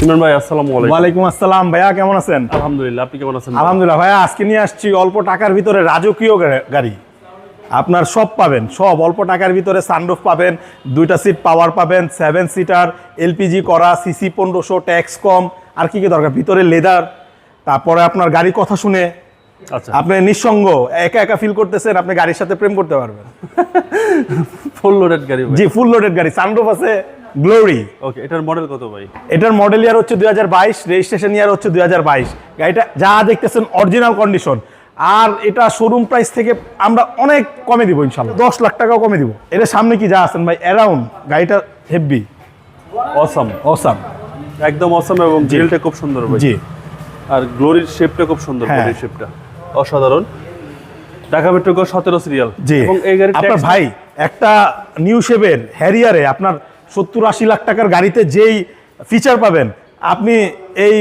ইমরান ভাই আসসালামু আলাইকুম। ওয়ালাইকুম আসসালাম ভাইয়া, কেমন আছেন? আলহামদুলিল্লাহ, আপনি কেমন আছেন? আলহামদুলিল্লাহ ভাইয়া, আজকে নিয়ে আসছি অল্প টাকার ভিতরে রাজকীয় গাড়ি। আপনার সব পাবেন, সব অল্প টাকার ভিতরে সানরুফ পাবেন, 2টা সিট পাওয়ার পাবেন, 7 সিটার, এলপিজি করা, সিসি 1500, ট্যাক্স কম, আর কি কি দরকার, ভিতরে লেদার। তারপরে আপনার গাড়ি কথা শুনে আচ্ছা, আপনি নিঃসঙ্গ একা একা ফিল করতেছেন, আপনি গাড়ির সাথে প্রেম করতে পারবেন। ফুল লোডেড গাড়ি ভাই। জি, ফুল লোডেড গাড়ি, সানরুফ আছে, গ্লোরি। ওকে, এটার মডেল কত ভাই? এটার মডেল ইয়ার হচ্ছে 2022, রেজিস্ট্রেশন ইয়ার হচ্ছে 2022। গাড়িটা যা দেখতেছেন অরিজিনাল কন্ডিশন, আর এটা শোরুম প্রাইস থেকে আমরা অনেক কমে দিব ইনশাল্লাহ, 10 লাখ টাকাও কমে দিব। এটা সামনে কি যা আছেন ভাই, অ্যারাউন্ড গাড়িটা হেভি, অসাম অসাম, একদম অসাম, এবং গ্রিলটা খুব সুন্দর ভাই। জি, আর গ্লোরির শেপটা খুব সুন্দর, হ্যাঁ। বডির শেপটা অসাধারণ। Dhaka metro 17 serial. জি। এবং এই গাড়ির আপনার ভাই একটা নিউ শেপের হ্যারিয়ারে আপনার 70-80 লাখ টাকার গাড়িতে যেই ফিচার পাবেন, আপনি এই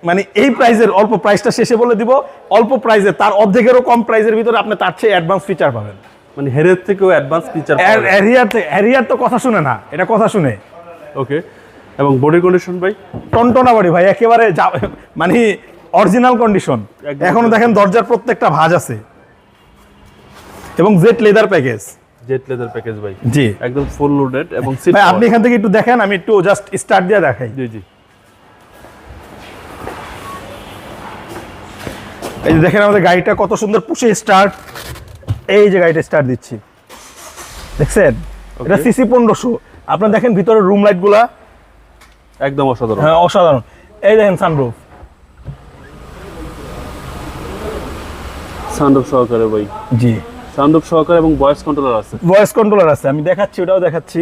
মানে এই প্রাইজের, অল্প প্রাইসটা শেষে বলে দিব, অল্প প্রাইজে তার অর্ধেকেরও কম প্রাইজের ভিতরে আপনি তার চেয়ে অ্যাডভান্স ফিচার পাবেন। মানে হেরের থেকেও অ্যাডভান্স ফিচার। হ্যারিয়ার তো কথা শুনে না, এটা কথা শুনে। ওকে, এবং বডি কন্ডিশন ভাই টনটনা বাড়ি ভাই, একেবারে মানে অরিজিনাল কন্ডিশন। একদম। এখনো দেখেন দরজার প্রত্যেকটা ভাঁজ আছে, এবং jet leather package. Jet leather package ভাই। জি, একদম ফুল লোডেড এবং সিট। ভাই আপনি এখান থেকে একটু দেখেন, আমি একটু জাস্ট স্টার্ট দিয়ে দেখাই। জি জি। এই যে দেখেন আমাদের গাড়িটা কত সুন্দর পুশে স্টার্ট। এই যে গাড়িটা স্টার্ট দিচ্ছি, দেখছেন? এটা সিসি 1500। আপনারা দেখেন ভিতরে রুম লাইট গুলা একদম অসাধারণ। হ্যাঁ, অসাধারণ। এই দেখেন সানরুফ, সানরুফ সহকারে ভাই। জি, সানরুফ সহকারে এবং ভয়েস কন্ট্রোলার আছে। ভয়েস কন্ট্রোলার আছে, আমি দেখাচ্ছি, ওটাও দেখাচ্ছি।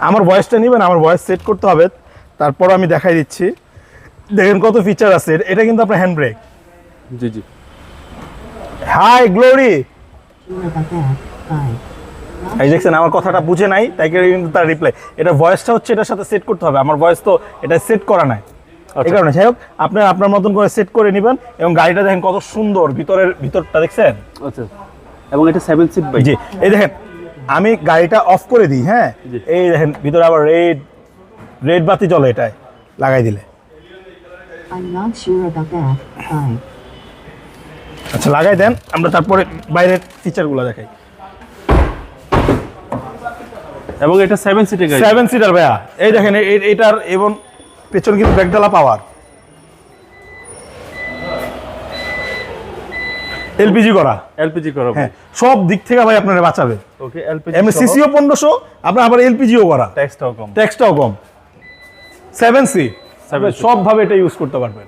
আমার ভয়েসটা নেবেন, আমার ভয়েস সেট করতে হবে, তারপর আমি দেখাই দিচ্ছি। দেখেন কত ফিচার আছে। এটা কিন্তু আপনার হ্যান্ড ব্রেক। জি জি। হাই গ্লোরি, এই দেখছেন আমার কথাটা বুঝে নাই, তাই কিন্তু তার রিপ্লাই। এটা ভয়েসটা হচ্ছে এটার সাথে সেট করতে হবে, আমার ভয়েস তো এটা সেট করা নাই, এই কারণে। যাই হোক, আপনি আপনার মতন করে সেট করে নেবেন। এবং গাড়িটা দেখেন কত সুন্দর, ভিতরটা দেখছেন? আচ্ছা, এবং এটা 7 সিট ভাই। জি, এই দেখেন আমি গাড়িটা অফ করে দিই, হ্যাঁ, এই দেখেন ভিতরে আবার রেড বাতি জ্বলে, এটাই লাগাই দিলে। I'm not sure about that. Hi. আচ্ছা, লাগাই দেন, আমরা তারপরে বাইরের ফিচারগুলো দেখাই। এবং এটা 7 সিটের গাড়ি। 7 সিটার ভাইয়া, এই দেখেন এটার এবং পেছনে কিন্তু ব্যাকডালা পাওয়ার, এলপিজি করা, এলপিজি করা ভাই। হ্যাঁ, সব দিক থেকে ভাই আপনারা বাঁচাবে। ওকে, এলপিজি এমনি সিসিও 1500, আপনার আবার এলপিজিও করা, ট্যাক্সটাও কম। ট্যাক্সটাও কম, 7C, 7C সবভাবে এটা ইউজ করতে পারবেন।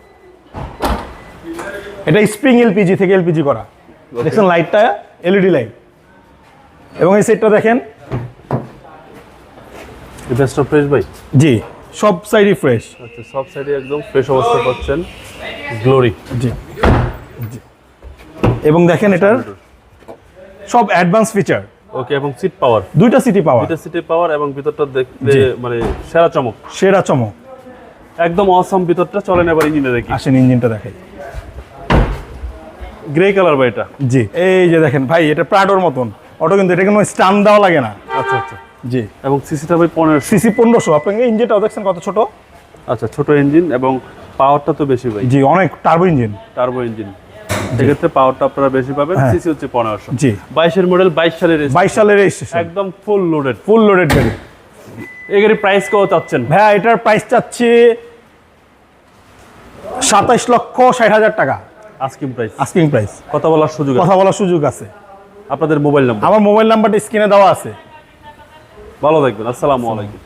এটা স্প্রিং এলপিজি থেকে এলপিজি করা, দেখছেন লাইটটা এলইডি লাইট। এবং এই সেটটা দেখেন, বেস্ট অফ ফ্রেশ ভাই। জি, সব সাইডই ফ্রেশ। আচ্ছা, সব সাইডে একদম ফ্রেশ অবস্থা পাচ্ছেন। গ্লোরি। জি জি, এবং দেখেন এটার সব অ্যাডভান্স ফিচার। ওকে, এবং সিট পাওয়ার, 2টা সিটি পাওয়ার, 2টা সিটে পাওয়ার, এবং ভিতরটা দেখতে জি। মানে সেরা চমক, সেরা চমক। একদম অসাম ভিতরটা। চলেন এবার ইঞ্জিনে দেখি। আসেন ইঞ্জিনটা দেখাই। গ্রে কালার ভাই এটা। জি, এই যে দেখেন ভাই, এটা প্রাডোর মতন অটো, কিন্তু এটা কোনো স্টান দেওয়া লাগে না। আচ্ছা আচ্ছা। জি, এবং সিসিটা ভাই 1500। সিসি 1500। আপনাকে ইঞ্জিনটাও দেখছেন কত ছোট। আচ্ছা, ছোট ইঞ্জিন, এবং পাওয়ারটা তো বেশি ভাই। জি, অনেক টার্বো ইঞ্জিন, টার্বো ইঞ্জিন, সেক্ষেত্রে পাওয়ারটা আপনারা বেশি পাবেন। হ্যাঁ। সিসি হচ্ছে 1500। জি, 22 এর মডেল, 22 সালের 22 সালের রেজিস্ট্রেশন, একদম ফুল লোডেড। ফুল লোডেড গাড়ি। এই গাড়ির প্রাইস কত চাচ্ছেন? ভাই এটার প্রাইস চাচ্ছি 27,60,000 টাকা, আস্কিং প্রাইস। Asking price. কথা বলার সুযোগ আছে। কথা বলার সুযোগ আছে। আপনাদের মোবাইল নাম্বার। আমার মোবাইল নাম্বারটা স্ক্রিনে দেওয়া আছে। ভালো থাকবেন, আসসালামু আলাইকুম।